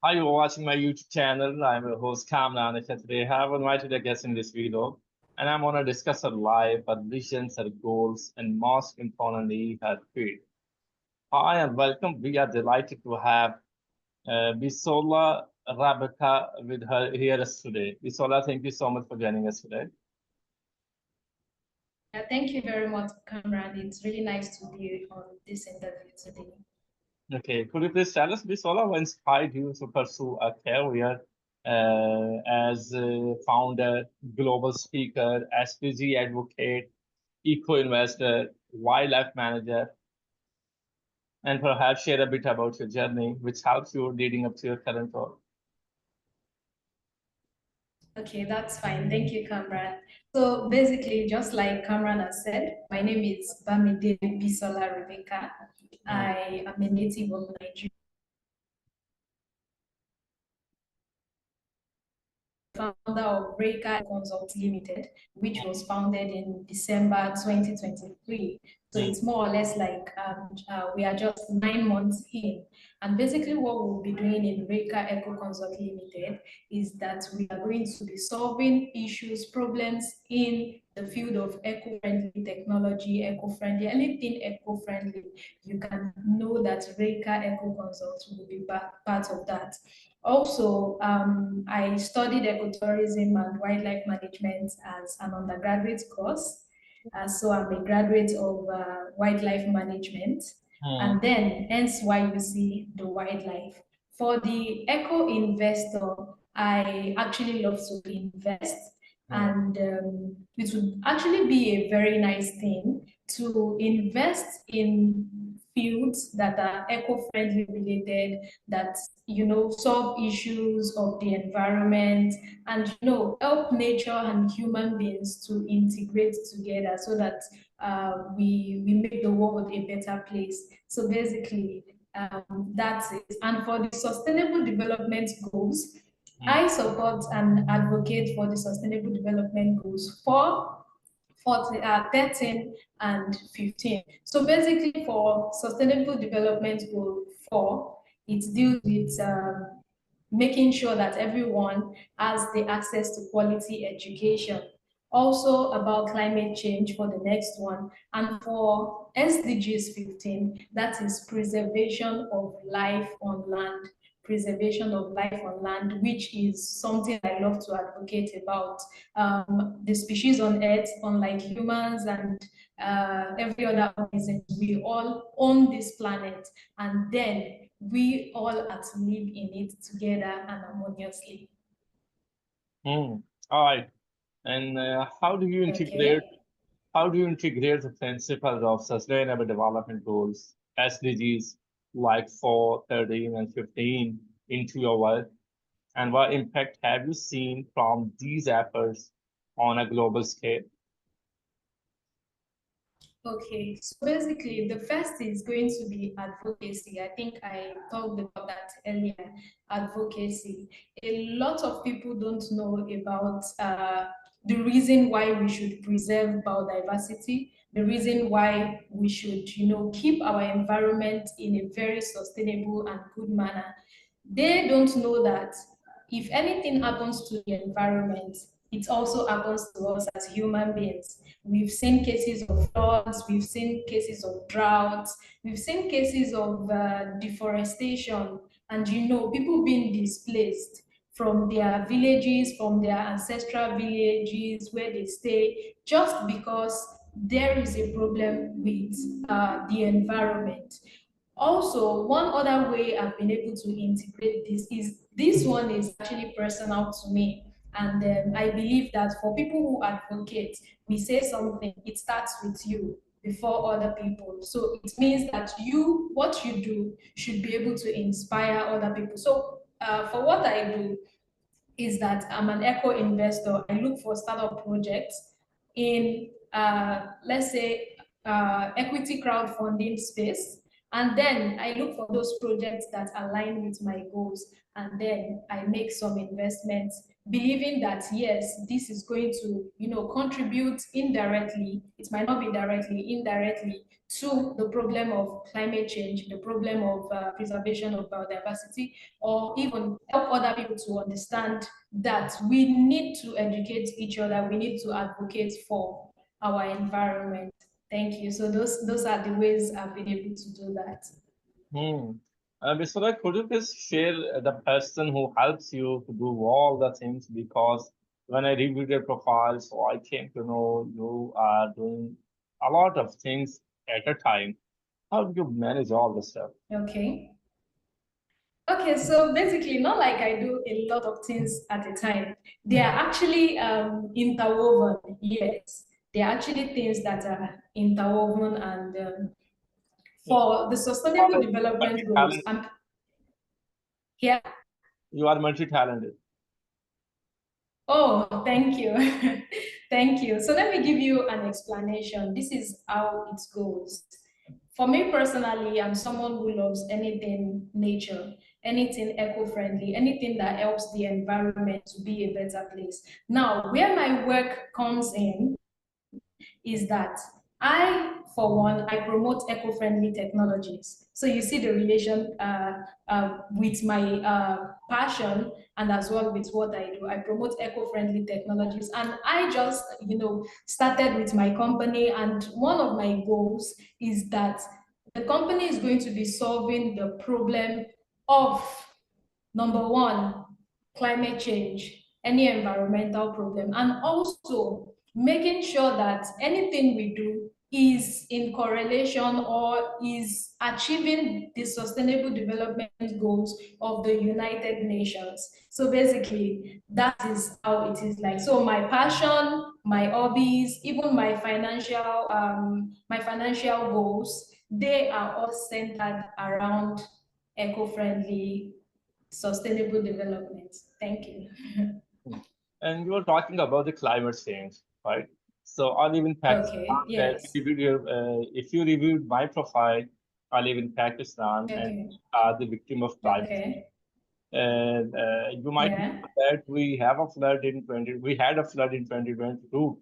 Hi, you're watching my YouTube channel. I'm your host Kamran. Today I have invited a guest in this video, and I'm going to discuss her life, her visions, her goals, and most importantly, her faith. Hi, and welcome. We are delighted to have Bisola Rebecca with her here us today. Bisola, thank you so much for joining us today. Yeah, thank you very much, Cameron. It's really nice to be on this interview today. Okay, could you please tell us, Bisola, what inspired you to pursue a career as a founder, global speaker, SDG advocate, eco-investor, wildlife manager, and perhaps share a bit about your journey, which helps you leading up to your current role. Okay, that's fine. Thank you, Cameron. So basically, just like Cameron has said, my name is Bamide Bisola Rebecca. Hmm. I am a native of Nigeria. Founder of Breaker Consult Limited, which was founded in December 2023. So Hmm. it's more or less like we are just 9 months in. And basically, what we'll be doing in Breaker Eco Consult Limited is that we are going to be solving issues, problems in the field of eco-friendly technology, eco-friendly, anything eco-friendly. You can know that Breaker Eco Consult will be part of that. Also, I studied ecotourism and wildlife management as an undergraduate course. So I'm a graduate of wildlife management. Hmm. And then, hence why you see the wildlife. For the eco investor, I actually love to invest. Hmm. And it would actually be a very nice thing to invest in fields that are eco-friendly related, that solve issues of the environment, and help nature and human beings to integrate together so that we make the world a better place. So basically, that's it. And for the sustainable development goals, Hmm. I support and advocate for the sustainable development goals for 13 and 15. So basically, for Sustainable Development Goal 4, it deals with making sure that everyone has the access to quality education. Also about climate change for the next one. And for SDGs 15, that is preservation of life on land. Preservation of life on land, which is something I love to advocate about. The species on Earth, unlike humans and every other organism, we all own this planet, and then we all are to live in it together and harmoniously. Hmm. All right. And Okay. how do you integrate the principles of sustainable development goals, SDGs, like 4, 13, and 15 into your work? And what impact have you seen from these efforts on a global scale? Okay, so basically, the first is going to be advocacy. I think I talked about that earlier. Advocacy. A lot of people don't know about the reason why we should preserve biodiversity, the reason why we should, keep our environment in a very sustainable and good manner. They don't know that if anything happens to the environment, it also happens to us as human beings. We've seen cases of floods, we've seen cases of droughts, we've seen cases of deforestation, and people being displaced from their villages, from their ancestral villages where they stay, just because there is a problem with the environment. Also, one other way I've been able to integrate this one is actually personal to me. And I believe that for people who advocate, we say something, it starts with you before other people. So it means that what you do should be able to inspire other people. So for what I do, is that I'm an eco investor. I look for startup projects in, let's say, equity crowdfunding space. And then I look for those projects that align with my goals. And then I make some investments believing that yes, this is going to, contribute indirectly, it might not be directly, indirectly, to the problem of climate change, the problem of preservation of biodiversity, or even help other people to understand that we need to educate each other, we need to advocate for our environment. Thank you. So those are the ways I've been able to do that. Hmm. Biswara, could you please share the person who helps you to do all the things? Because when I reviewed your profile, so I came to know you are doing a lot of things at a time. How do you manage all this stuff? Okay. Okay, so basically, not like I do a lot of things at a time. They are actually interwoven, yes. They are actually things that are interwoven, and Yeah. for the You are sustainable development goals, multi-talented. I'm here. You are multi-talented. Oh, thank you. Thank you. So let me give you an explanation. This is how it goes. For me personally, I'm someone who loves anything nature, anything eco-friendly, anything that helps the environment to be a better place. Now, where my work comes in is that for one, I promote eco-friendly technologies. So you see the relation with my passion and as well with what I do. I promote eco-friendly technologies, and I just, started with my company. And one of my goals is that the company is going to be solving the problem of number one, climate change, any environmental problem, and also making sure that anything we do is in correlation or is achieving the sustainable development goals of the United Nations. So basically, that is how it is like. So my passion, my hobbies, even my financial goals, they are all centered around eco-friendly sustainable development. Thank you. Hmm. And you were talking about the climate change, right? So I live in Pakistan. Okay, yes. If you reviewed my profile, I live in Pakistan and Okay, we are the victim of climate change. okay, And you might know yeah, that we had a flood in 2022,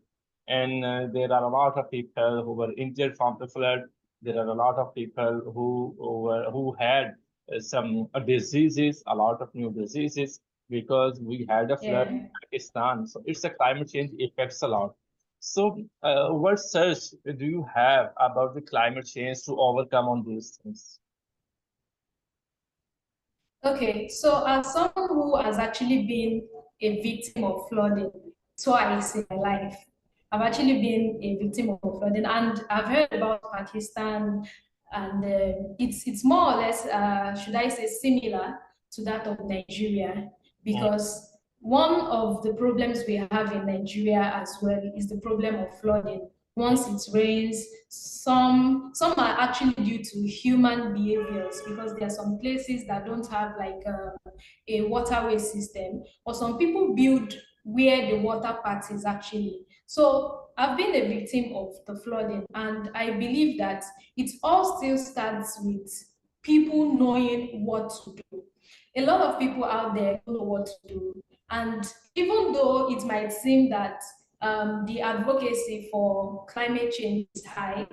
and there are a lot of people who were injured from the flood. There are a lot of people who had some diseases, a lot of new diseases because we had a flood in yeah. Pakistan. So it's a climate change affects a lot. So what search do you have about the climate change to overcome on these things? Okay, so as someone who has actually been a victim of flooding twice in my life, I've actually been a victim of flooding, and I've heard about Pakistan, and it's more or less, should I say, similar to that of Nigeria, Mm, because one of the problems we have in Nigeria as well is the problem of flooding. mm, Once it rains, some are actually due to human behaviors, because there are some places that don't have like a waterway system, or some people build where the water part is actually. So I've been a victim of the flooding, and I believe that it all still starts with people knowing what to do. A lot of people out there don't know what to do, and even though it might seem that the advocacy for climate change is high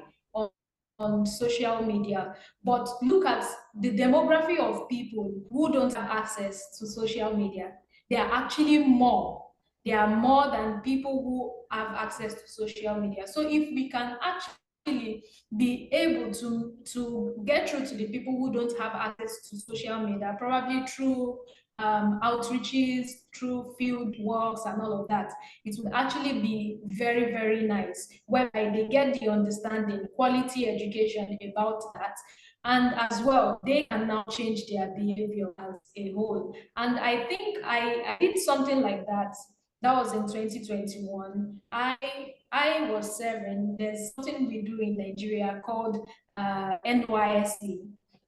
on social media, but look at the demography of people who don't have access to social media. They are actually more. They are more than people who have access to social media. So if we can actually be able to get through to the people who don't have access to social media, probably through outreaches, through field works and all of that, it would actually be very, very nice, whereby they get the understanding, quality education about that. And as well, they can now change their behavior as a whole. And I think I did something like that. That was in 2021. I was serving. There's something we do in Nigeria called NYSC.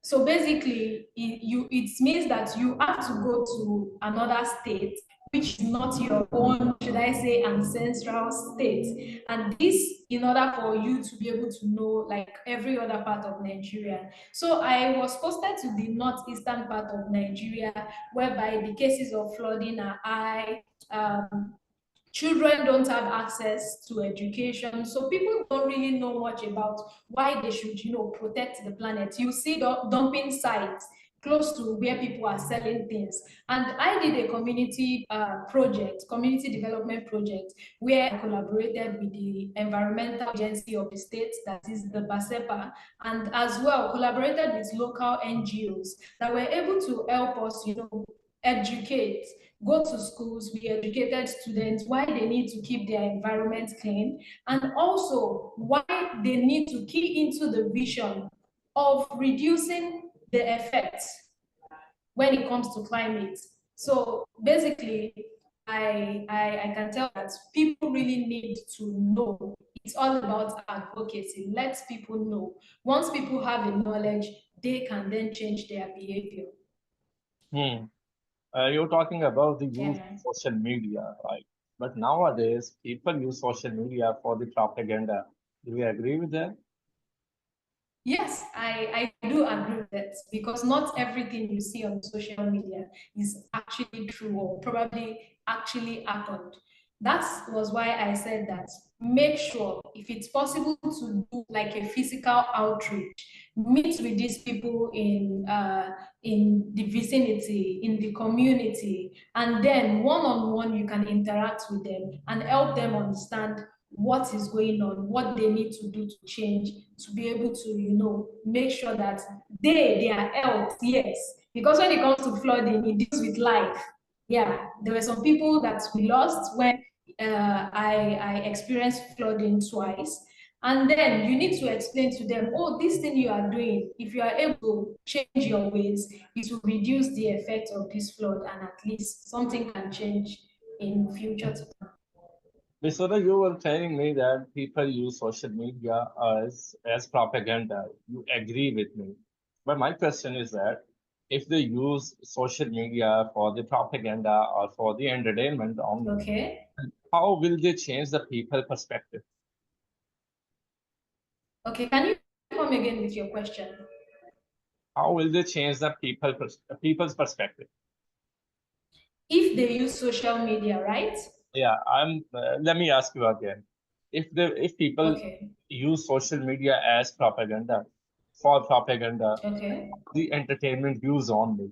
So basically, it means that you have to go to another state, which is not your own, should I say, ancestral state. And this, in order for you to be able to know, like every other part of Nigeria. So I was posted to the northeastern part of Nigeria, whereby the cases of flooding are high. Children don't have access to education, so people don't really know much about why they should, protect the planet. You see dumping sites close to where people are selling things. And I did a community development project, where I collaborated with the environmental agency of the state, that is the BASEPA, and as well collaborated with local NGOs that were able to help us, educate, go to schools, we educated students why they need to keep their environment clean, and also why they need to key into the vision of reducing the effects when it comes to climate. So basically, I can tell that people really need to know. It's all about advocacy. Let people know. Once people have a knowledge, they can then change their behavior. Hmm. You're talking about the use Yeah. of social media, right? But nowadays, people use social media for the propaganda. Do you agree with that? Yes, I do agree with that, because not everything you see on social media is actually true or probably actually happened. That was why I said that make sure, if it's possible, to do like a physical outreach, meet with these people in the vicinity, in the community, and then one-on-one you can interact with them and help them understand what is going on, what they need to do to change, to be able to, make sure that their health, yes. Because when it comes to flooding, it deals with life. Yeah, there were some people that we lost when I experienced flooding twice. And then you need to explain to them, oh, this thing you are doing, if you are able to change your ways, it will reduce the effect of this flood, and at least something can change in future to come. Bisola, you were telling me that people use social media as propaganda. You agree with me. But my question is that if they use social media for the propaganda or for the entertainment only, Okay. how will they change the people perspective? Okay, can you come again with your question? How will they change the people's perspective? If they use social media, right? Yeah, let me ask you again. If people Okay, use social media as propaganda, for propaganda, okay, the entertainment views only,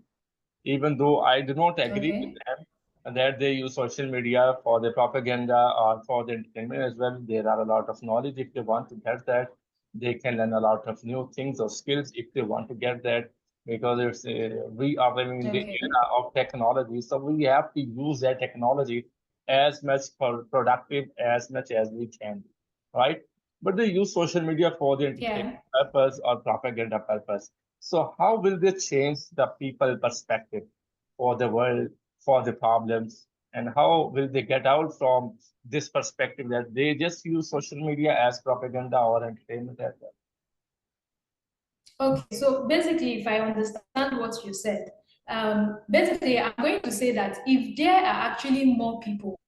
even though I do not agree with okay, them that they use social media for the propaganda or for the entertainment as well. There are a lot of knowledge. If they want to get that, they can learn a lot of new things or skills if they want to get that, because we are living in the okay, era of technology. So we have to use that technology as much for productive as much as we can, right? But they use social media for the entertainment yeah. purpose or propaganda purpose. So how will they change the people perspective for the world, for the problems, and how will they get out from this perspective that they just use social media as propaganda or entertainment as well? Okay, so basically, if I understand what you said, basically, I'm going to say that if there are actually more people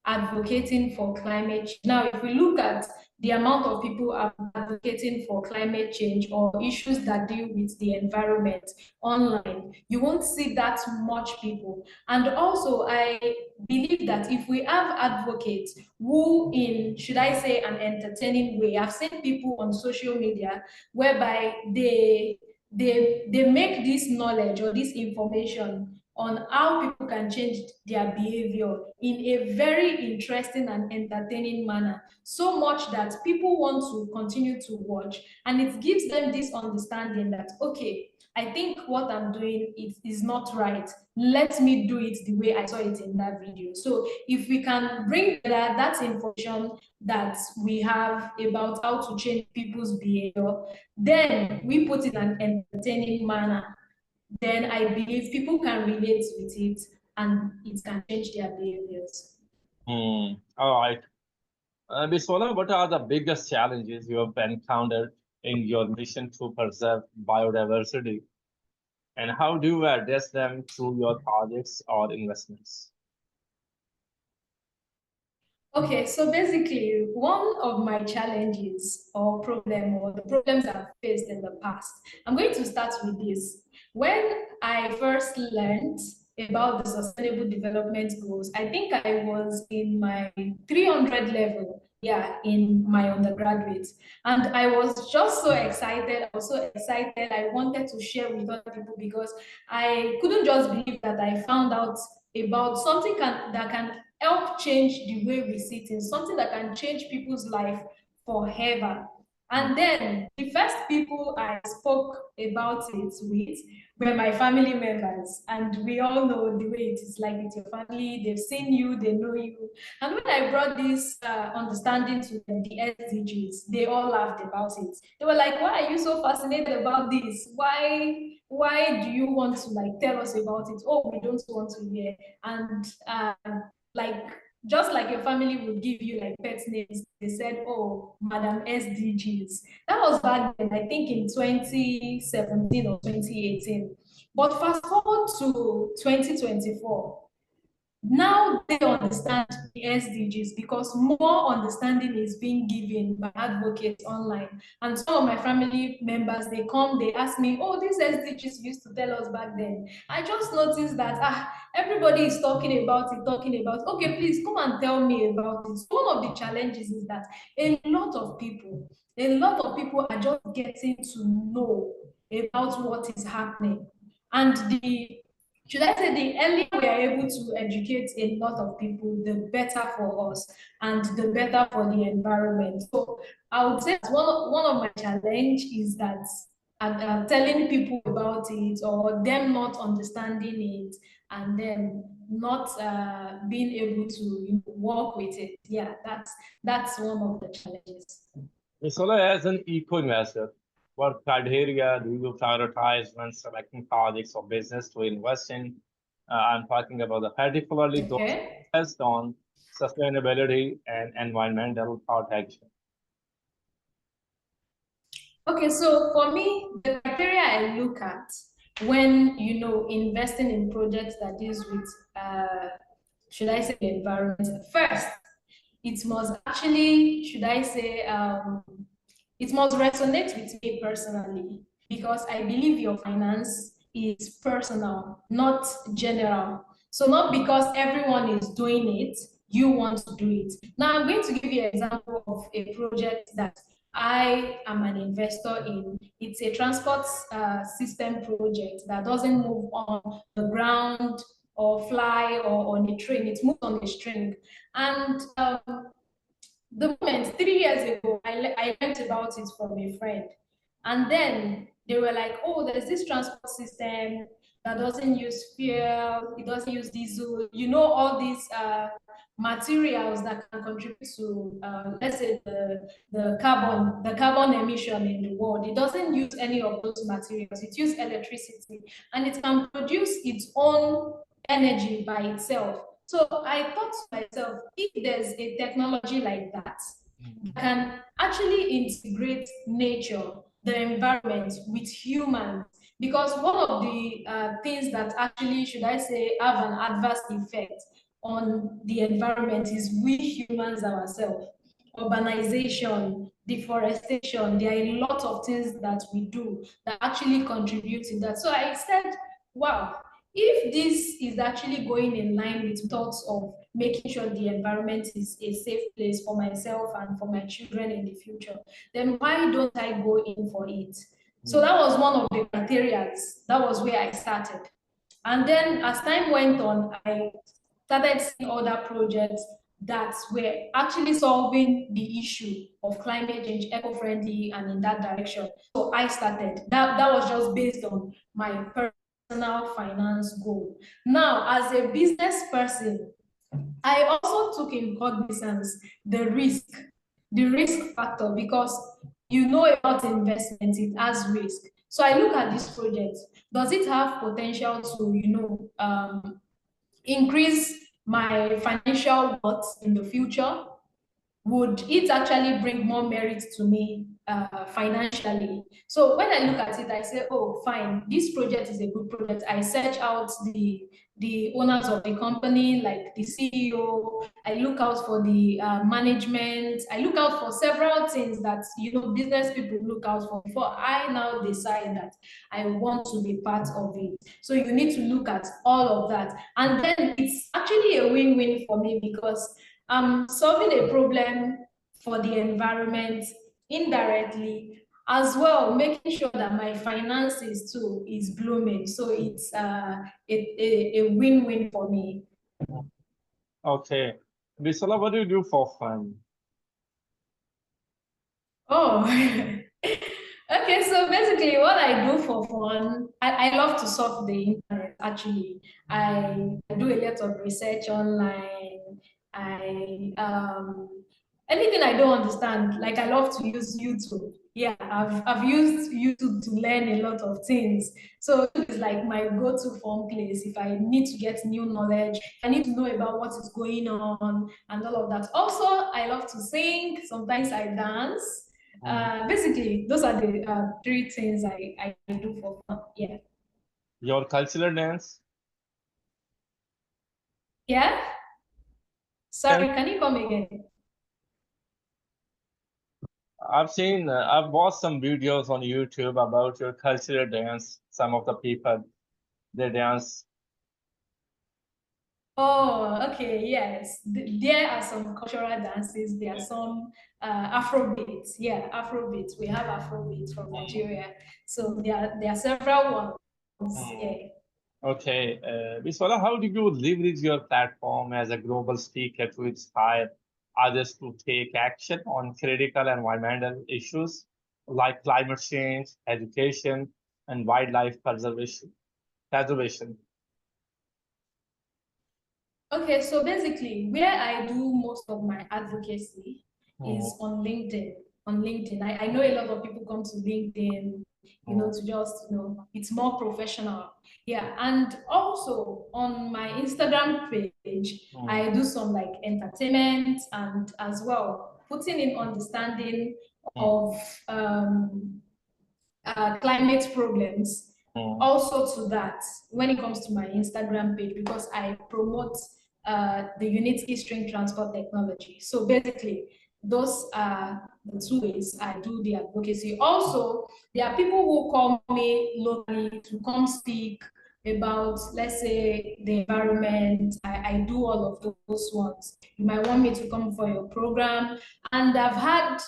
advocating for climate change. Now, if we look at the amount of people advocating for climate change or issues that deal with the environment online, you won't see that much people. And also, I believe that if we have advocates who, in, should I say, an entertaining way, I've seen people on social media whereby they make this knowledge or this information on how people can change their behavior in a very interesting and entertaining manner, so much that people want to continue to watch, and it gives them this understanding that, okay, I think what I'm doing is not right. Let me do it the way I saw it in that video. So if we can bring that information that we have about how to change people's behavior, then we put it in an entertaining manner, then I believe people can relate with it and it can change their behaviors. All right. Bisola, what are the biggest challenges you have encountered in your mission to preserve biodiversity, and how do you address them through your projects or investments? Okay, so basically, one of my challenges or problem or the problems I've faced in the past, I'm going to start with this. When I first learned about the Sustainable Development Goals, I think I was in my 300 level, yeah, in my undergraduate. And I was just so excited. I was so excited. I wanted to share with other people because I couldn't just believe that I found out about something that can help change the way we see things, something that can change people's life forever. And then the first people I spoke about it with were my family members. And we all know the way it is like with your family. They've seen you, they know you. And when I brought this understanding to them, the SDGs, they all laughed about it. They were like, why are you so fascinated about this? Why do you want to like tell us about it? Oh, we don't want to hear. And like just like your family would give you like pet names, they said, oh, Madam SDGs. That was back then, I think in 2017 or 2018. But fast forward to 2024, now they understand the SDGs because more understanding is being given by advocates online. And some of my family members, they come, they ask me, oh, these SDGs used to tell us back then. I just noticed that everybody is talking about it, talking about, okay, please come and tell me about it. So one of the challenges is that a lot of people are just getting to know about what is happening. And the should I say the earlier we are able to educate a lot of people, the better for us and the better for the environment. So I would say that one of my challenge is that telling people about it or them not understanding it and then not being able to work with it. Yeah, that's one of the challenges. So, as an eco investor, what criteria do you prioritize when selecting projects or business to invest in? I'm talking about particularly those Okay. based on sustainability and environmental protection. Okay, so for me, the criteria I look at when investing in projects that deals with should I say the environment first, it must actually, should I say, it must resonate with me personally because I believe your finance is personal, not general. So not because everyone is doing it, you want to do it. Now I'm going to give you an example of a project that I am an investor in. It's a transport system project that doesn't move on the ground or fly or on a train. It moves on a string. And the moment 3 years ago, I learned about it from a friend. And then they were like, oh, there's this transport system that doesn't use fuel, it doesn't use diesel, all these materials that can contribute to, let's say, the carbon emission in the world. It doesn't use any of those materials, it uses electricity, and it can produce its own energy by itself. So I thought to myself, if there's a technology like that can actually integrate nature, the environment with humans, because one of the things that actually, should I say, have an adverse effect on the environment is we humans ourselves. Urbanization, deforestation, there are a lot of things that we do that actually contribute in that. So I said, wow, if this is actually going in line with thoughts of making sure the environment is a safe place for myself and for my children in the future, then why don't I go in for it? So that was one of the criteria. That was where I started. And then as time went on, I started seeing other projects that were actually solving the issue of climate change, eco-friendly, and in that direction. So I started. That was just based on my personal finance goal. Now, as a business person, I also took in cognizance the risk factor, because about investment, it has risk. So I look at this project. Does it have potential to, increase my financial wealth in the future? Would it actually bring more merit to me financially. So when I look at it, I say, oh, fine, this project is a good project. I search out the owners of the company, like the CEO. I look out for the management. I look out for several things that business people look out for before I now decide that I want to be part of it. So you need to look at all of that, and then it's actually a win-win for me because I'm solving a problem for the environment indirectly, as well making sure that my finances too is blooming. So it's a win-win for me. Okay. Bisola, what do you do for fun? Oh, okay. So basically, what I do for fun, I love to surf the internet. Actually, I do a lot of research online. I anything I don't understand, like I love to use YouTube. Yeah, I've used YouTube to learn a lot of things. So it's like my go-to fun place if I need to get new knowledge, if I need to know about what is going on and all of that. Also, I love to sing. Sometimes I dance. Basically, those are the three things I do for fun. Yeah. Your cultural dance? Yeah. Tell, Sorry, can you come again? I've watched some videos on YouTube about your cultural dance. Some of the people, they dance. Oh, okay. Yes. There are some cultural dances. There are some Afro beats. Yeah, Afro beats. We have Afro beats from Nigeria. So there are several ones. Mm. Yeah. Okay, Bisola, how do you leverage your platform as a global speaker to inspire others to take action on critical environmental issues like climate change, education, and wildlife preservation? Preservation. Okay, so basically, where I do most of my advocacy Mm, is on LinkedIn. On LinkedIn, I know a lot of people come to LinkedIn, mm, to just, it's more professional. Yeah, and also on my Instagram page, mm, I do some like entertainment and as well putting in understanding mm, of climate problems mm, also to that when it comes to my Instagram page because I promote the Unity string transport technology. So basically, those are the two ways I do the advocacy. Also, there are people who call me locally to come speak about, let's say, the environment. I do all of those ones. You might want me to come for your program. And I've had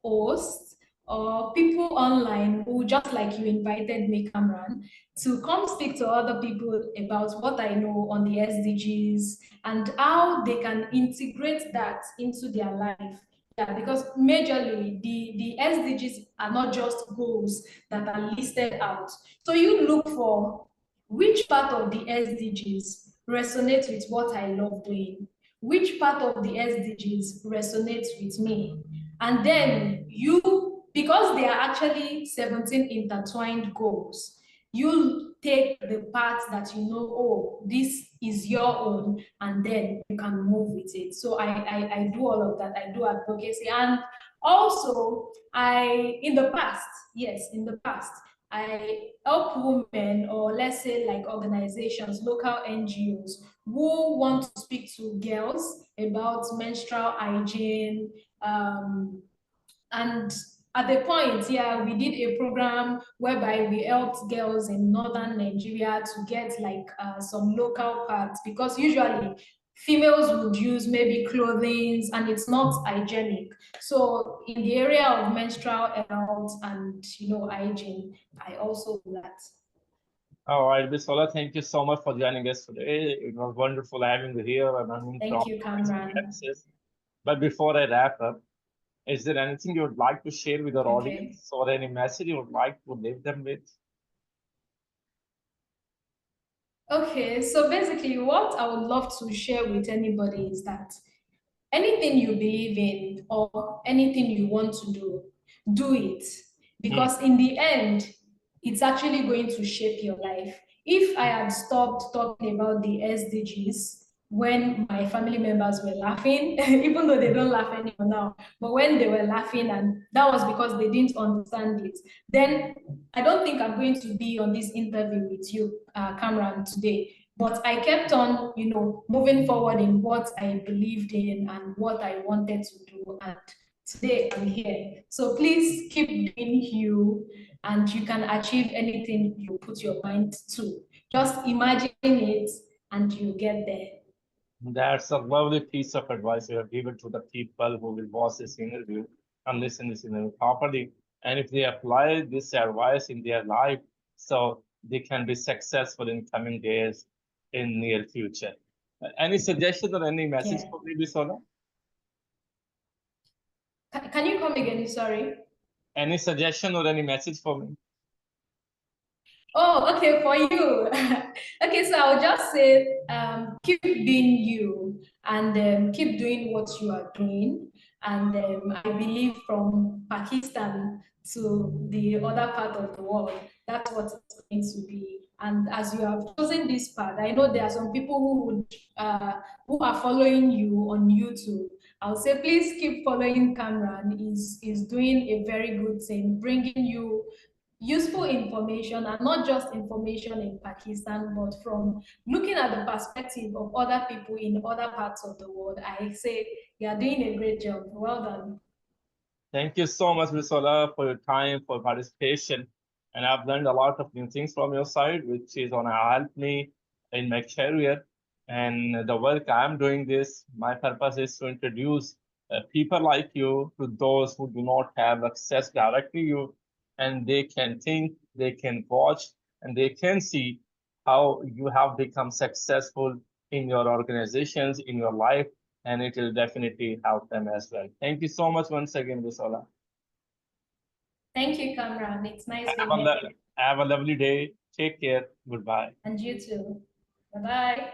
hosts or people online who, just like you invited me, Cameron, to come speak to other people about what I know on the SDGs and how they can integrate that into their life. Yeah, because majorly the SDGs are not just goals that are listed out. So you look for which part of the SDGs resonates with what I love doing, which part of the SDGs resonates with me, and then you, because they are actually 17 intertwined goals, you take the part that oh, this is your own, and then you can move with it. So I do all of that. I do advocacy. And also, in the past, yes, in the past, I help women, or let's say like organizations, local NGOs, who want to speak to girls about menstrual hygiene, and at the point, yeah, we did a program whereby we helped girls in northern Nigeria to get like some local pads because usually females would use maybe clothing and it's not hygienic. So in the area of menstrual health and hygiene, I also do that. All right, Bisola, thank you so much for joining us today. It was wonderful having you here and learning from Thank you, your Kamran. experiences. But before I wrap up, is there anything you would like to share with our Okay. audience or any message you would like to leave them with? Okay, so basically, what I would love to share with anybody is that anything you believe in or anything you want to do it. Hmm. Because in the end, it's actually going to shape your life. If I had stopped talking about the SDGs, when my family members were laughing, even though they don't laugh anymore now, but when they were laughing, and that was because they didn't understand it. Then I don't think I'm going to be on this interview with you, Cameron, today. But I kept on, moving forward in what I believed in and what I wanted to do. And today I'm here. So please keep doing you, and you can achieve anything you put your mind to. Just imagine it and you get there. That's a lovely piece of advice you have given to the people who will watch this interview and listen this interview properly. And if they apply this advice in their life, so they can be successful in coming days in near future. Any suggestion or any message Yeah. for me, Bisola? Can you come again? Sorry. Any suggestion or any message for me? Oh, okay, for you. Okay, so I'll just say keep being you, and keep doing what you are doing. And I believe from Pakistan to the other part of the world, that's what it's going to be. And as you have chosen this path, I know there are some people who are following you on YouTube. I'll say please keep following Cameron. Is doing a very good thing, bringing you useful information, and not just information in Pakistan, but from looking at the perspective of other people in other parts of the world. I say you are doing a great job. Well done. Thank you so much, Bisola, for your time, for participation. And I've learned a lot of new things from your side, which is going to help me in my career. And the work I'm doing this, my purpose is to introduce people like you to those who do not have access directly to you, and they can think, they can watch, and they can see how you have become successful in your organizations, in your life, and it will definitely help them as well. Thank you so much once again, Visola. Thank you, Kamran. It's nice Have being here. have a lovely day. Take care. Goodbye. And you too. Bye bye.